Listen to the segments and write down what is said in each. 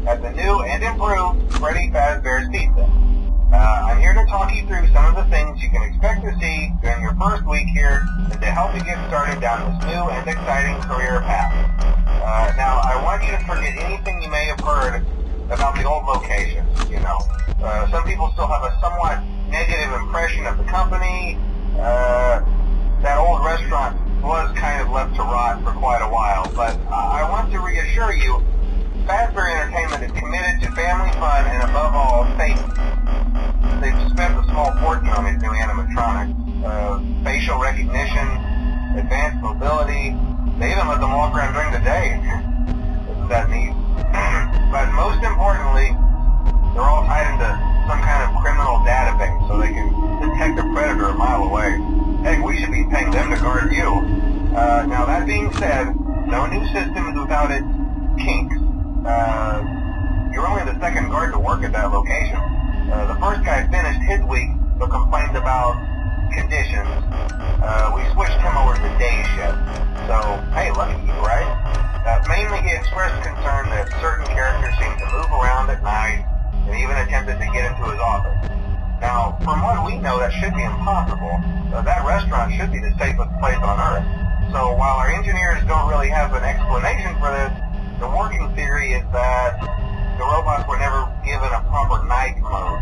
at the new and improved Freddy Fazbear's Pizza. I'm here to talk you through some of the things you can expect to see during your first week here and to help you get started down this new and exciting career path. Now, I want you to forget anything you may have heard about the old locations, you know. Some people still have a somewhat negative impression of the company. That old restaurant was kind of left to rot for quite a while, but I want to reassure you, Fazbear Entertainment is committed to family fun and above all, safety. They've spent a small fortune on these new animatronics. Facial recognition, advanced mobility, they even let them walk around during the day. Isn't that neat? But most importantly, they're all tied into some kind of criminal database so they can detect a predator a mile away. Heck, we should be paying them to guard you. Now that being said, no new system is without its kinks. You're only the second guard to work at that location. The first guy finished his week but complained about conditions. We switched him over to the day shift. So, hey, lucky you, right? Mainly he expressed concern that certain characters seemed to move around at night and even attempted to get into his office. Now, from what we know, that should be impossible. That restaurant should be the safest place on Earth. So while our engineers don't really have an explanation for this, the working theory is that the robots were never given a proper night mode.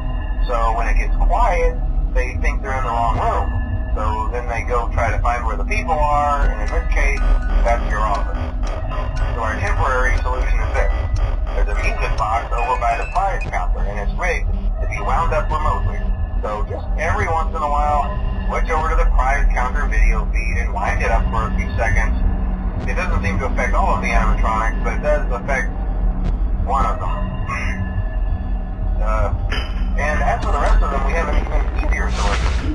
So when it gets quiet, they think they're in the wrong room. So then they go try to find where the people are, and in this case, that's your office. So our temporary solution is this. There's a music box over by the prize counter, and it's rigged to be wound up remotely. So just every once in a while, switch over to the prize counter video feed and wind it up for a few seconds. It doesn't seem to affect all of the animatronics, but it does affect one of them. And as for the rest of them, we have an even easier solution.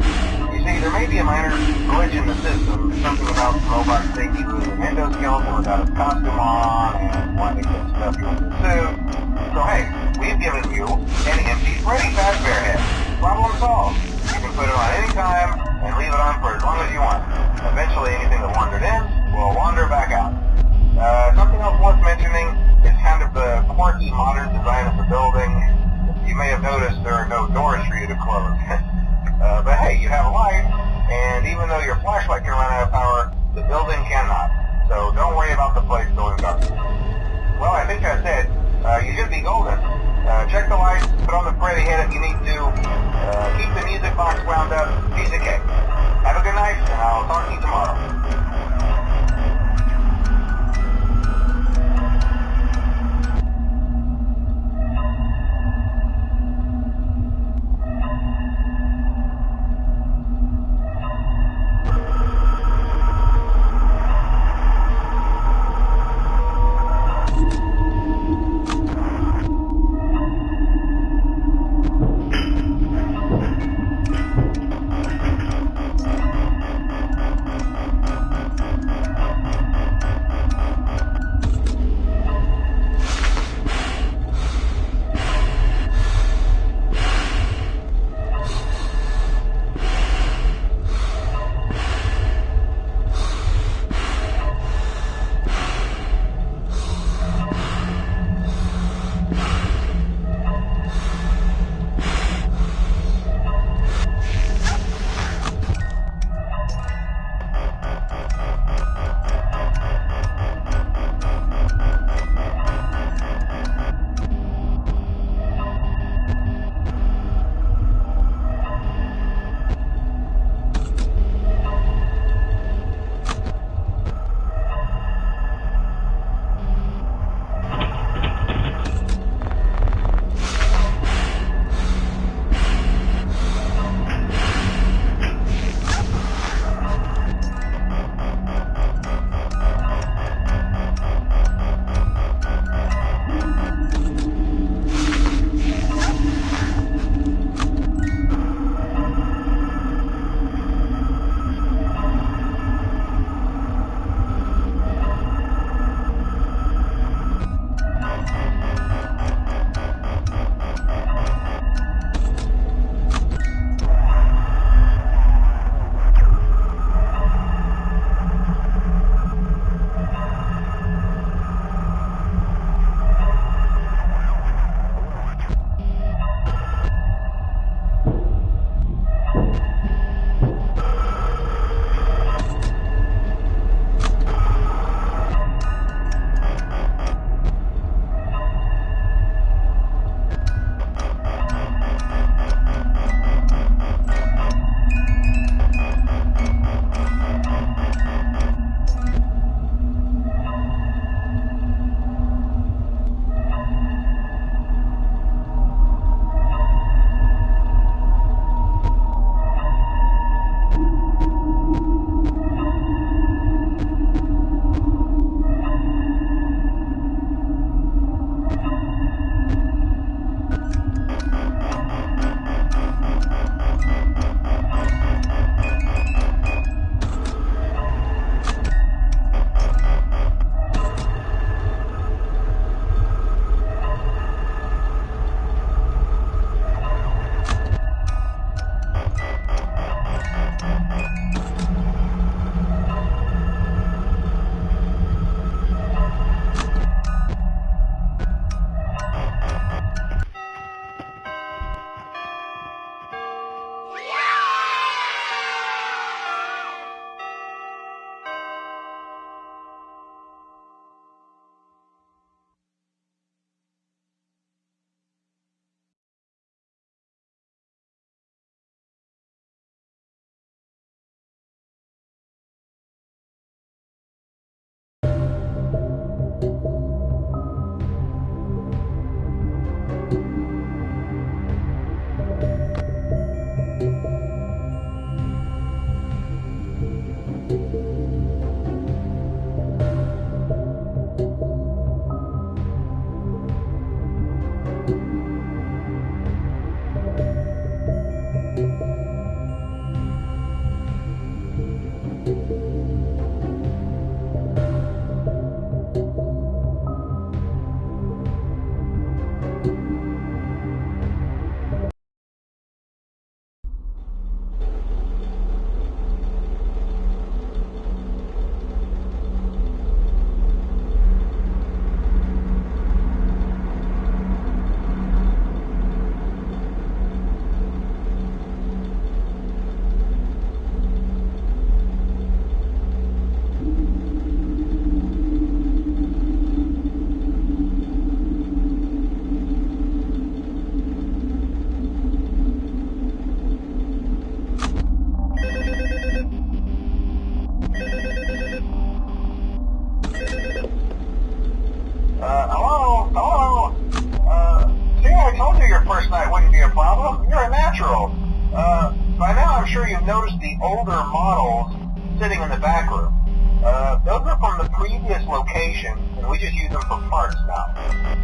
You see, there may be a minor glitch in the system, something about the robot safety losing an endoskeleton without his costume on, and wanting to get stuff in the suit. So hey, we've given you an empty Freddy Fazbear head. Problem solved. You can put it on any time and leave it on for as long as you want. Eventually anything that wandered in will wander back out. Something else worth mentioning is kind of the quirky modern design of the building. You may have noticed there are no doors for you to close. But hey, you have a light, and even though your flashlight can run out of power, the building cannot. So don't worry about the place going dark. Well, I think that's it. You should be golden. Check the lights, put on the Freddy head if you need to. Keep the music box wound up. Piece of cake. Have a good night, and I'll talk to you tomorrow. problem? You're a natural. By now I'm sure you've noticed the older models sitting in the back room. Those are from the previous location, and we just use them for parts now.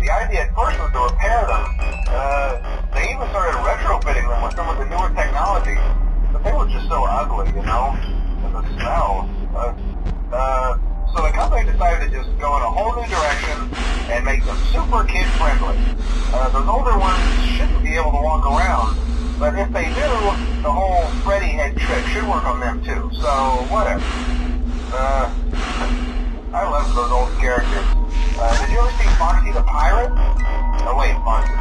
The idea at first was to repair them. They even started retrofitting them with some of the newer technology, but they were just so ugly, you know, and the smell. So the company decided to just go in a whole new direction and make them super kid-friendly. Those older ones shouldn't be able to walk around, but if they do, the whole Freddy head trick should work on them too, so whatever. I love those old characters. Did you ever see Foxy the Pirate? Oh wait, Foxy.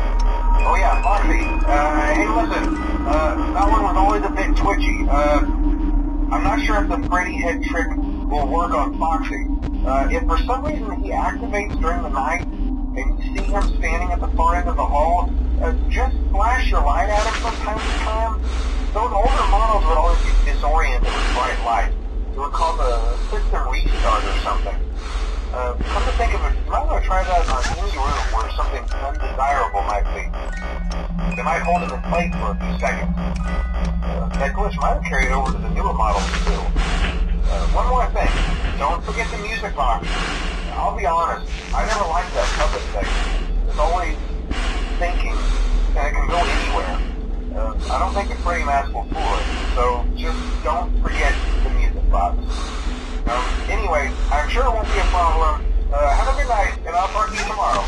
Oh yeah, Foxy. Hey listen, that one was always a bit twitchy. I'm not sure if the Freddy head trick will work on Foxy. If for some reason he activates during the night, and you see him standing at the far end of the hall, just flash your light at him from time to time. Those older models would always be disoriented with bright light. It would cause a system restart or something. Come to think of it, you might want to try that on any room where something undesirable might be. They might hold him in place for a few seconds. That glitch might have carried over to the newer models too. One more thing, don't forget the music box. I'll be honest, I never liked that puppet thing. It's always thinking, and it can go anywhere. I don't think the Freddy mask will fool it, so just don't forget the music box. Anyway, I'm sure it won't be a problem. Have a good night, and I'll talk to you tomorrow.